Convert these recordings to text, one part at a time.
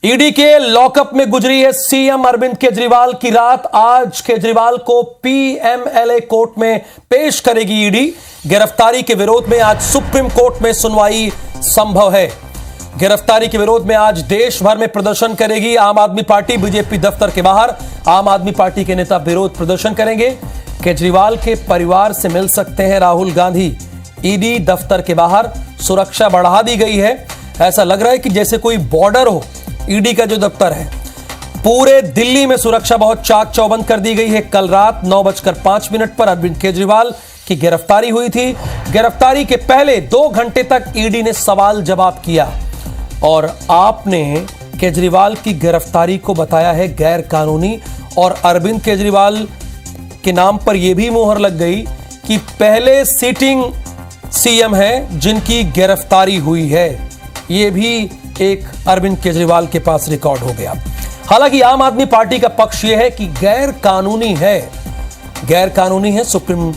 ED के lockup में गुजरी है सीएम अरविंद केजरीवाल की रात। आज केजरीवाल को पीएमएलए कोर्ट में पेश करेगी ईडी। गिरफ्तारी के विरोध में आज सुप्रीम कोर्ट में सुनवाई संभव है। गिरफ्तारी के विरोध में आज देश भर में प्रदर्शन करेगी आम आदमी पार्टी। बीजेपी दफ्तर के बाहर आम आदमी पार्टी के नेता विरोध प्रदर्शन करेंगे। केजरीवाल के परिवार से मिल सकते हैं राहुल गांधी। ईडी दफ्तर के बाहर सुरक्षा बढ़ा दी गई है। ऐसा लग रहा है कि जैसे कोई बॉर्डर हो। ईडी का जो दफ्तर है, पूरे दिल्ली में सुरक्षा बहुत चाक चौबंद कर दी गई है। कल रात 9:05 पर अरविंद केजरीवाल की गिरफ्तारी हुई थी। गिरफ्तारी के पहले 2 घंटे तक ईडी ने सवाल जवाब किया और आपने केजरीवाल की गिरफ्तारी को बताया है गैर कानूनी। और अरविंद केजरीवाल के नाम पर यह भी मोहर लग गई कि पहले सिटिंग सीएम है जिनकी गिरफ्तारी हुई है। यह भी एक अरविंद केजरीवाल के पास रिकॉर्ड हो गया। हालांकि आम आदमी पार्टी का पक्ष यह है कि गैर कानूनी है। सुप्रीम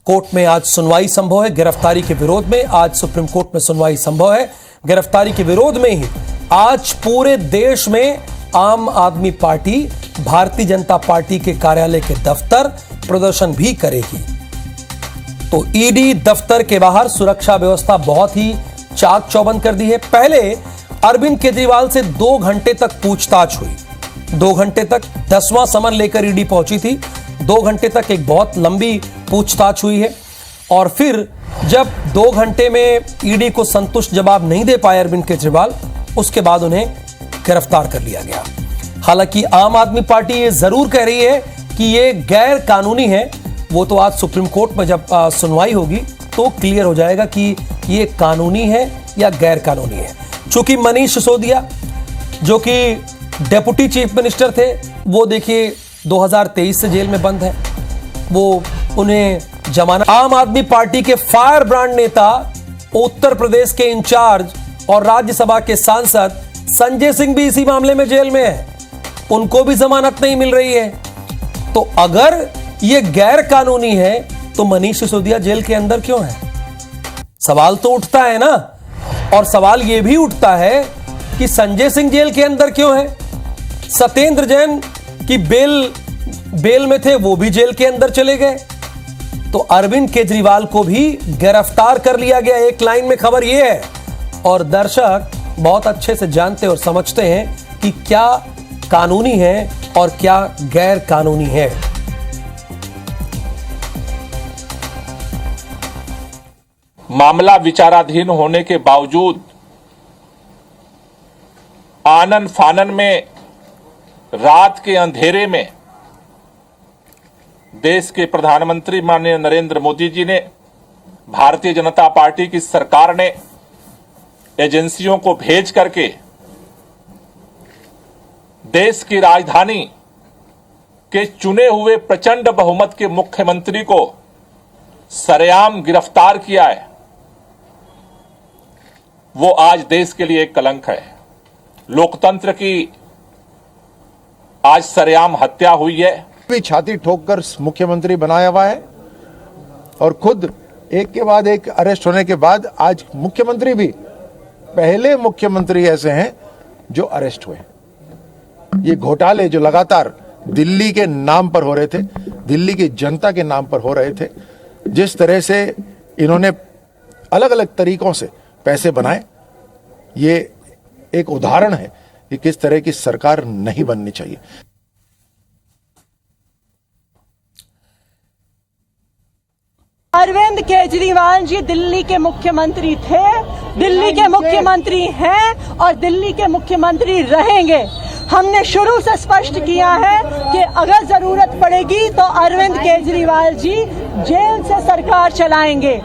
कोर्ट में आज सुनवाई संभव है। गिरफ्तारी के विरोध में आज सुप्रीम कोर्ट में सुनवाई संभव है। गिरफ्तारी के विरोध में ही आज पूरे देश में आम आदमी पार्टी भारतीय जनता पार्टी के कार्यालय के दफ्तर प्रदर्शन भी करेगी। तो ईडी दफ्तर के बाहर सुरक्षा व्यवस्था बहुत ही चाक चौबंद कर दी है। पहले अरविंद केजरीवाल से 2 घंटे तक पूछताछ हुई। 2 घंटे तक 10वां समन लेकर ईडी पहुंची थी। 2 घंटे तक एक बहुत लंबी पूछताछ हुई है। और फिर जब 2 घंटे में ईडी को संतुष्ट जवाब नहीं दे पाए अरविंद केजरीवाल, उसके बाद उन्हें गिरफ्तार कर लिया गया। हालांकि आम आदमी पार्टी ये जरूर कह रही है कि ये गैर कानूनी है। वो तो आज सुप्रीम कोर्ट में जब सुनवाई होगी तो क्लियर हो जाएगा कि ये कानूनी है या गैर कानूनी है। चूंकि मनीष सिसोदिया जो कि डेप्यूटी चीफ मिनिस्टर थे, वो देखिए 2023 से जेल में बंद है। वो उन्हें जमानत। आम आदमी पार्टी के फायर ब्रांड नेता, उत्तर प्रदेश के इंचार्ज और राज्यसभा के सांसद संजय सिंह भी इसी मामले में जेल में है। उनको भी जमानत नहीं मिल रही है। तो अगर यह गैर कानूनी है तो मनीष सिसोदिया जेल के अंदर क्यों है? सवाल तो उठता है ना। और सवाल यह भी उठता है कि संजय सिंह जेल के अंदर क्यों है? सत्येंद्र जैन की बेल में थे, वो भी जेल के अंदर चले गए। तो अरविंद केजरीवाल को भी गिरफ्तार कर लिया गया। एक लाइन में खबर यह है और दर्शक बहुत अच्छे से जानते और समझते हैं कि क्या कानूनी है और क्या गैर कानूनी है। मामला विचाराधीन होने के बावजूद आनन फानन में रात के अंधेरे में देश के प्रधानमंत्री माननीय नरेंद्र मोदी जी ने, भारतीय जनता पार्टी की सरकार ने एजेंसियों को भेज करके देश की राजधानी के चुने हुए प्रचंड बहुमत के मुख्यमंत्री को सरेआम गिरफ्तार किया है। वो आज देश के लिए एक कलंक है। लोकतंत्र की आज सरेआम हत्या हुई है। भी छाती ठोककर मुख्यमंत्री बनाया हुआ है और खुद एक के बाद एक अरेस्ट होने के बाद आज मुख्यमंत्री भी पहले मुख्यमंत्री ऐसे हैं जो अरेस्ट हुए। ये घोटाले जो लगातार दिल्ली के नाम पर हो रहे थे, दिल्ली की जनता के नाम पर हो रहे थे, जिस तरह से इन्होंने अलग अलग तरीकों से पैसे बनाए, ये एक उदाहरण है कि किस तरह की सरकार नहीं बननी चाहिए। अरविंद केजरीवाल जी दिल्ली के मुख्यमंत्री थे, दिल्ली के मुख्यमंत्री हैं और दिल्ली के मुख्यमंत्री रहेंगे। हमने शुरू से स्पष्ट किया है कि अगर जरूरत पड़ेगी तो अरविंद केजरीवाल जी जेल से सरकार चलाएंगे।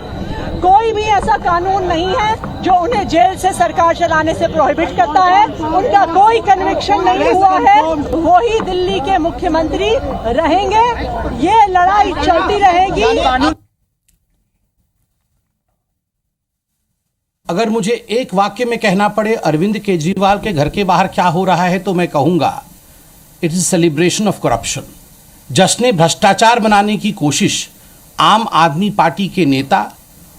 कोई भी ऐसा कानून नहीं है जो उन्हें जेल से सरकार चलाने से प्रोहिबिट करता है। उनका कोई कन्विक्शन नहीं हुआ है, वो ही दिल्ली के मुख्यमंत्री रहेंगे। ये लड़ाई चलती रहेगी। अगर मुझे एक वाक्य में कहना पड़े अरविंद केजरीवाल के घर के बाहर क्या हो रहा है तो मैं कहूंगा it is celebration of corruption. जश्न भ्रष्टाचार बनाने की कोशिश आम आदमी पार्टी के नेता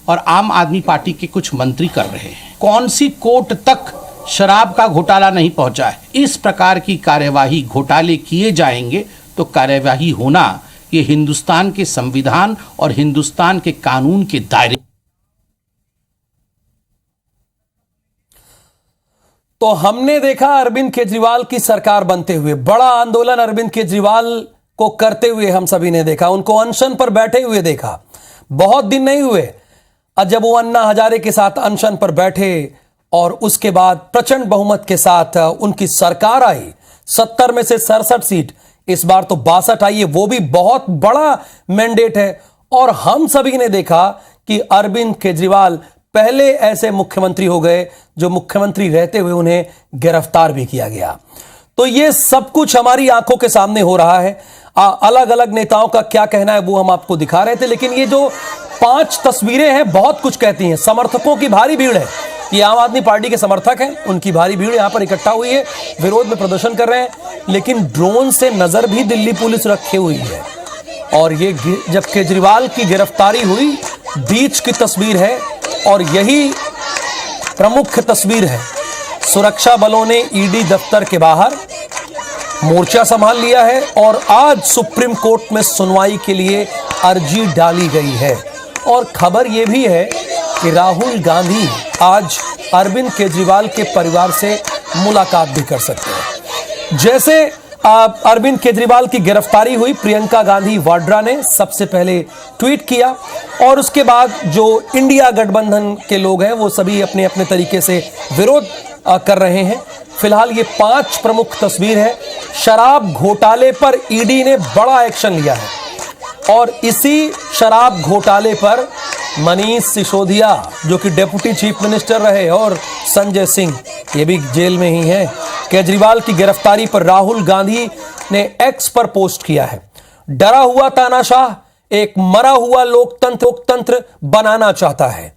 और आम आदमी पार्टी के कुछ मंत्री कर रहे हैं। कौन सी कोर्ट तक शराब का घोटाला नहीं पहुंचा है। इस प्रकार की कार्यवाही घोटाले किए जाएंगे तो कार्यवाही होना ये हिंदुस्तान के संविधान और हिंदुस्तान के कानून के दायरे। तो हमने देखा अरविंद केजरीवाल की सरकार बनते हुए, बड़ा आंदोलन अरविंद केजरीवाल को करते हुए हम सभी ने देखा, उनको अनशन पर बैठे हुए देखा। बहुत दिन नहीं हुए जब वो अन्ना हजारे के साथ अनशन पर बैठे और उसके बाद प्रचंड बहुमत के साथ उनकी सरकार आई। 70 में से 67 सीट, इस बार तो 62 आई है, वो भी बहुत बड़ा मैंडेट है। और हम सभी ने देखा कि अरविंद केजरीवाल पहले ऐसे मुख्यमंत्री हो गए जो मुख्यमंत्री रहते हुए उन्हें गिरफ्तार भी किया गया। तो ये सब कुछ हमारी आंखों के सामने हो रहा है। अलग अलग नेताओं का क्या कहना है वो हम आपको दिखा रहे थे, लेकिन ये जो 5 तस्वीरें हैं बहुत कुछ कहती हैं। समर्थकों की भारी भीड़ है, ये आम आदमी पार्टी के समर्थक हैं, उनकी भारी भीड़ यहां पर इकट्ठा हुई है, विरोध में प्रदर्शन कर रहे हैं, लेकिन ड्रोन से नजर भी दिल्ली पुलिस रखी हुई है। और ये जब केजरीवाल की गिरफ्तारी हुई, बीच की तस्वीर है और यही प्रमुख तस्वीर है। सुरक्षा बलों ने ईडी दफ्तर के बाहर मोर्चा संभाल लिया है और आज सुप्रीम कोर्ट में सुनवाई के लिए अर्जी डाली गई है। और खबर यह भी है कि राहुल गांधी आज अरविंद केजरीवाल के परिवार से मुलाकात भी कर सकते हैं। जैसे अरविंद केजरीवाल की गिरफ्तारी हुई, प्रियंका गांधी वाड्रा ने सबसे पहले ट्वीट किया और उसके बाद जो इंडिया गठबंधन के लोग हैं वो सभी अपने अपने तरीके से विरोध कर रहे हैं। फिलहाल ये 5 प्रमुख तस्वीर है। शराब घोटाले पर ईडी ने बड़ा एक्शन लिया है और इसी शराब घोटाले पर मनीष सिसोदिया जो कि डिप्टी चीफ मिनिस्टर रहे और संजय सिंह ये भी जेल में ही हैं। केजरीवाल की गिरफ्तारी पर राहुल गांधी ने एक्स पर पोस्ट किया है, डरा हुआ तानाशाह एक मरा हुआ लोकतंत्र बनाना चाहता है।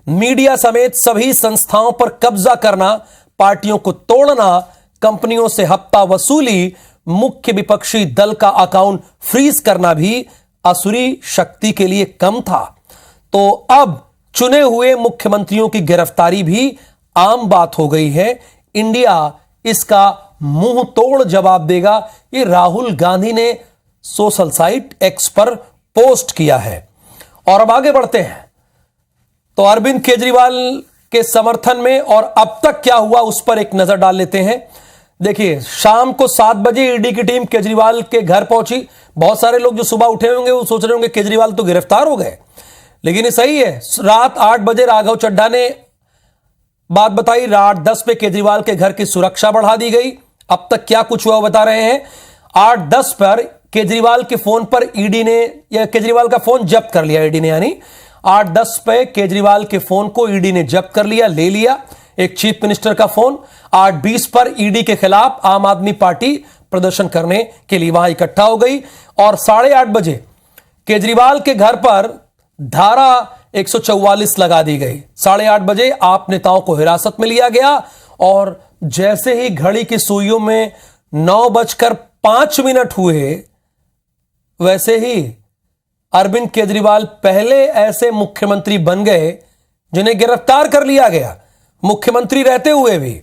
मीडिया समेत सभी संस्थाओं पर कब्जा करना, पार्टियों को तोड़ना, कंपनियों से हफ्ता वसूली, मुख्य विपक्षी दल का अकाउंट फ्रीज करना भी असुरी शक्ति के लिए कम था। तो अब चुने हुए मुख्यमंत्रियों की गिरफ्तारी भी आम बात हो गई है। इंडिया इसका मुंह तोड़ जवाब देगा, ये राहुल गांधी ने सोशल साइट एक्स पर पोस्ट किया है। और अब आगे बढ़ते हैं तो अरविंद केजरीवाल के समर्थन में और अब तक क्या हुआ उस पर एक नजर डाल लेते हैं। देखिए, शाम को 7 बजे ईडी की टीम केजरीवाल के घर पहुंची। बहुत सारे लोग जो सुबह उठे होंगे वो सोच रहे होंगे केजरीवाल तो गिरफ्तार हो गए, लेकिन ये सही है। रात 8 बजे राघव चड्ढा ने बात बताई, रात 10 पे केजरीवाल के घर की सुरक्षा बढ़ा दी गई। अब तक क्या कुछ हुआ बता रहे हैं। 8:10 पर केजरीवाल के फोन पर ईडी ने या केजरीवाल का फोन जब्त कर लिया ईडी ने, यानी 8:10 पे केजरीवाल के फोन को ईडी ने जब्त कर लिया, ले लिया एक चीफ मिनिस्टर का फोन। 8:20 पर ईडी के खिलाफ आम आदमी पार्टी प्रदर्शन करने के लिए वहां इकट्ठा हो गई और 8:30 बजे केजरीवाल के घर पर धारा 144 लगा दी गई। 8:30 बजे आप नेताओं को हिरासत में लिया गया और जैसे ही घड़ी की सुइयों में 9:05 हुए, वैसे ही अरविंद केजरीवाल पहले ऐसे मुख्यमंत्री बन गए जिन्हें गिरफ्तार कर लिया गया, मुख्यमंत्री रहते हुए भी।